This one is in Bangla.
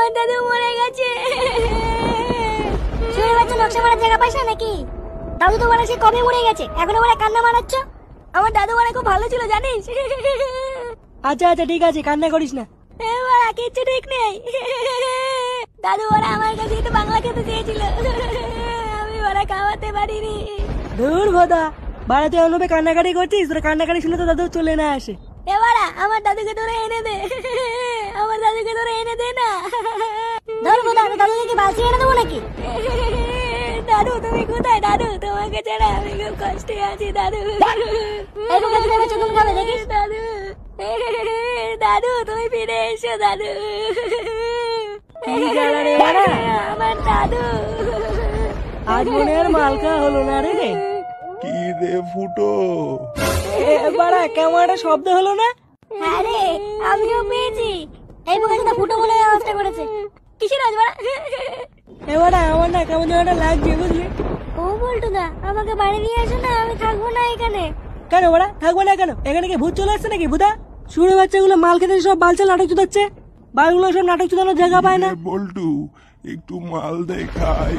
আমার দাদু মরে গেছে। শুয়ে বাচ্চা নকশা মারার জায়গা পাইছ নাকি? দাদু তো বলে সে কবে মরে গেছে, এখনো বলে কান্না মারাচ্ছ। আমার দাদু বলে খুব ভালো ছিল জানিস। আচ্ছা আচ্ছা ঠিক আছে, কান্না করিস না। এবার কিচ্ছু ঠিক নেই। দাদু ওরা আমার কাছে একটু বাংলা খেতে চেয়েছিল, আমি ওরা খাওয়াতে পারিনি। ধুর ভোদা, বাড়াতে অনুপে কান্নাকাটি করছিস, তোর কান্নাকাটি শুনে তো দাদু চলে না আসে। এবারা আমার দাদুকে ধরে এনে দে, আমার দাদুকে ধরে এনে দে না। ধরবো দাদু, দাদুকে কি বালতি এনে দেবো নাকি? দাদু তুমি কোথায়? দাদু তোমাকে ছাড়া আমি খুব কষ্টে আছি দাদু। দেখিস দাদু, দাদু তুমি ফিরে এসো দাদু। আমার দাদু আজ মনে আর মালকা হলো না রে। কি রে ফুটো, বাড়া কেমন একটা শব্দ হলো না? হ্যাঁ রে, আমিও পেয়েছি। এই বোকাটা ফুটো বলে আওয়াজটা করেছে। কিসের আওয়াজ বাড়া? এবারে আমার না কেমন যেন একটা লাগছে বুঝলি। ও বলটু দা, আমাকে বাড়ি নিয়ে এসো না, আমি থাকবো না এখানে। কেন বাড়া থাকবো না কেন? এখানে কি ভূত চলে আসছে নাকি ভূতা? শুনে বাচ্চাগুলো মাল খেতে সব বালচাল নাটক চুদাচ্ছে, বালগুলো সব নাটক চুদানোর জায়গা পায় না। বল্টু একটু মাল দেখাই।